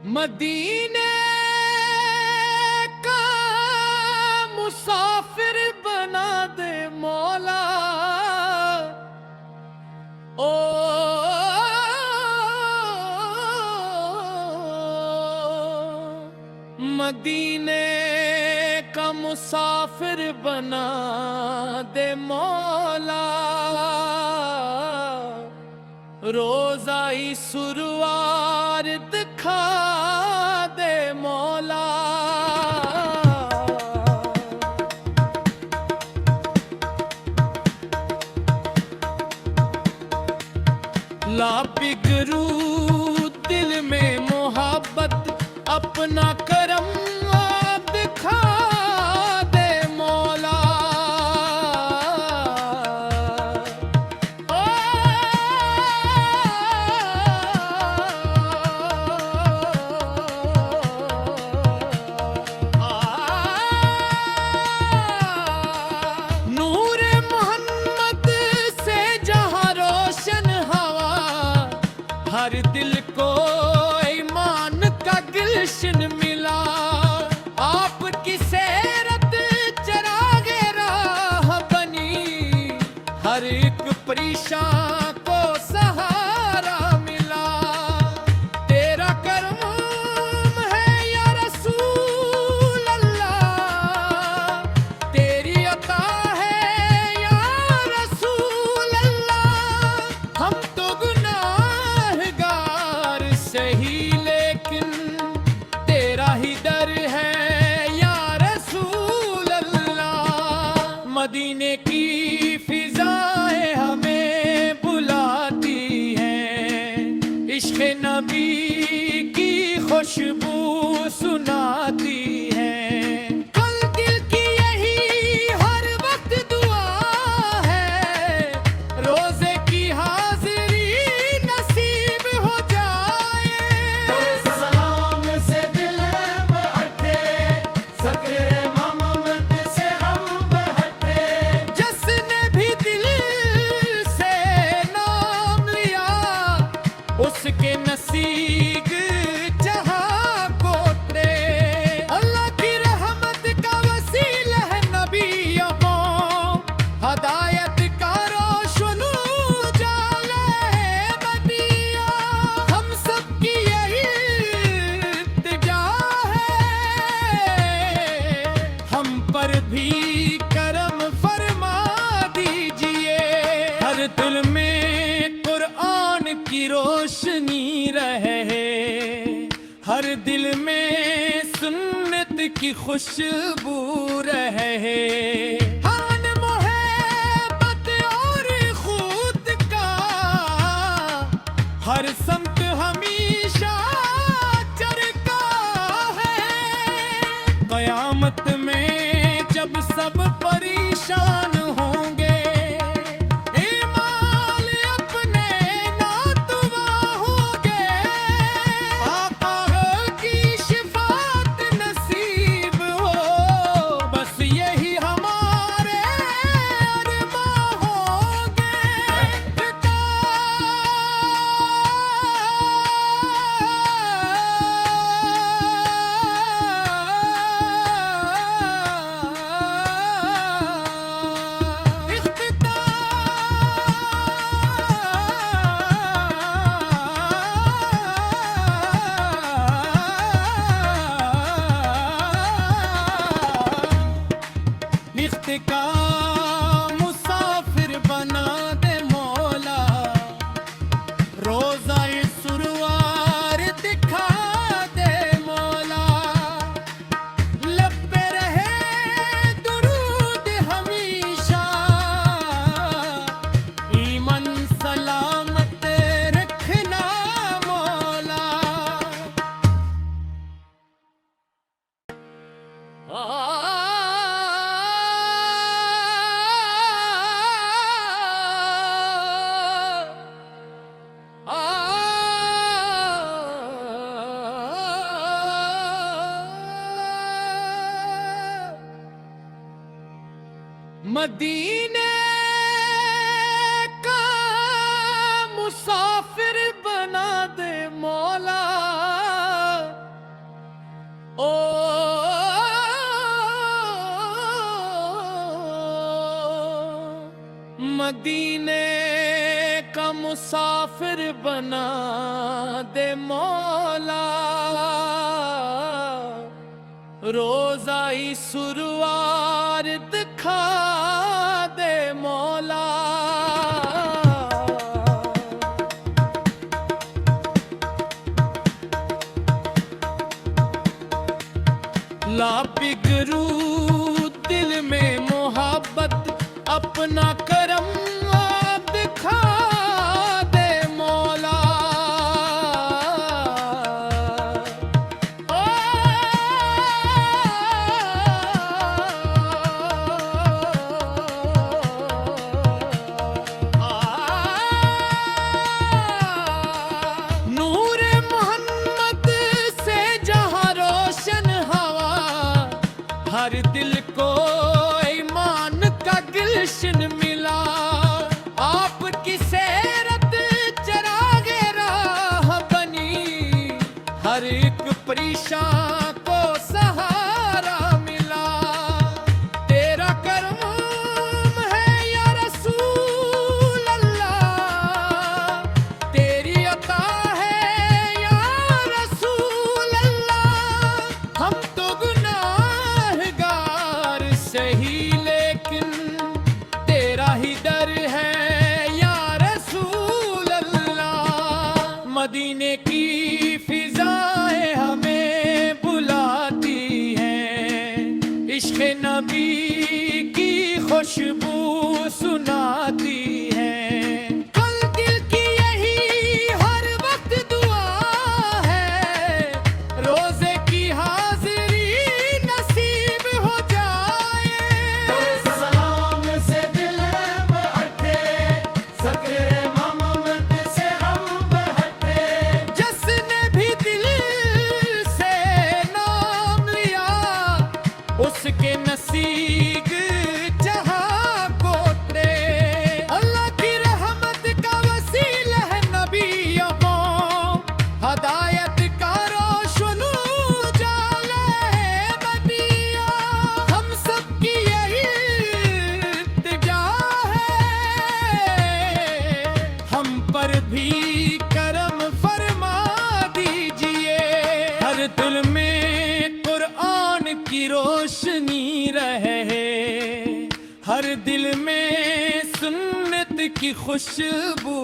मदीने का मुसाफिर बना दे मौला। ओ मदीने का मुसाफिर बना दे मौला। रोज़ाई सुरवार दिखा दे मौला। ला बिगरू दिल में मोहब्बत अपना करम दिखा दे मौला। नूर मोहम्मद से जहां रोशन हवा, हर दिल को ईमान का गुलशन मिला। आपकी सेरत चरागे राह बनी, हर एक परेशान को सहारा मिला। तेरा करम है या रसूल अल्लाह, तेरी अता है या रसूल अल्लाह। हम तो गुनाहगार सही, लेकिन तेरा ही दर है या रसूल अल्लाह। मदीने की फिजाएं हमें बुलाती हैं, इश्क़ नबी की खुशबू सुनाती हैं। कल दिल की यही हर वक्त दुआ है, रोज़े की हाज़िरी नसीब हो जाए। सलाम से दिल बहके, ज़िक्र मोहम्मद से हम बहके। जिसने भी दिल से नाम लिया, उसके नसीब जहां को उतरे। अल्लाह की रहमत का वसीला है नबियों को, हदायत का रोशन उजाला है बदिया। हम सबकी यही इल्तिजा है, हम पर भी करम फरमा दीजिए। हर दिल में कुरान की रोशनी रहे, हर दिल में सुन्नत की खुशबू रहे। हान मोहब्बत और खुद का हर संत हमेशा चरका है। कयामत में जब सब परेशान होंगे, ईमान अपने नातवा होंगे। आका की शिफात नसीब हो, बस यही हमारे अरमां होंगे। मदीने का मुसाफिर बना दे मौला। ओ मदीने का मुसाफिर बना दे मौला। रोज़ाई सुरवार दिखा दे मौला। ला बिगरू दिल में मोहब्बत अपना करम दिखा दे मौला। नूर मोहम्मद से जहाँ रोशन हवा, हर दिल को ईमान का गुलशन मिला। आपकी सेरत चरागे राह बनी, हर एक परेशान को सहारा मिला। तेरा करम है या रसूल अल्लाह, तेरी अता है या रसूल अल्लाह। हम तो गुनाहगार सही, लेकिन तेरा ही दर है या रसूल अल्लाह। मदीने की फिजाएं हमें बुलाती हैं, इश्क़ नबी की खुशबू सुनाती हैं। कल दिल की यही हर वक्त दुआ है, रोज़े की हाज़िरी नसीब हो जाए। सलाम से दिल बहके, ज़िक्र मोहम्मद से हम बहके। जिसने भी दिल से नाम लिया, उसके नसीब जहां को उतरे। अल्लाह की रहमत का वसीला है नबियों को, हदायत का रोशन उजाला है नबिया। हम सबकी यही इल्तिजा है, हम पर भी करम फरमा दीजिए। हर दिल में कुरान की रोशनी रहे, हर दिल में सुन्नत की खुशबू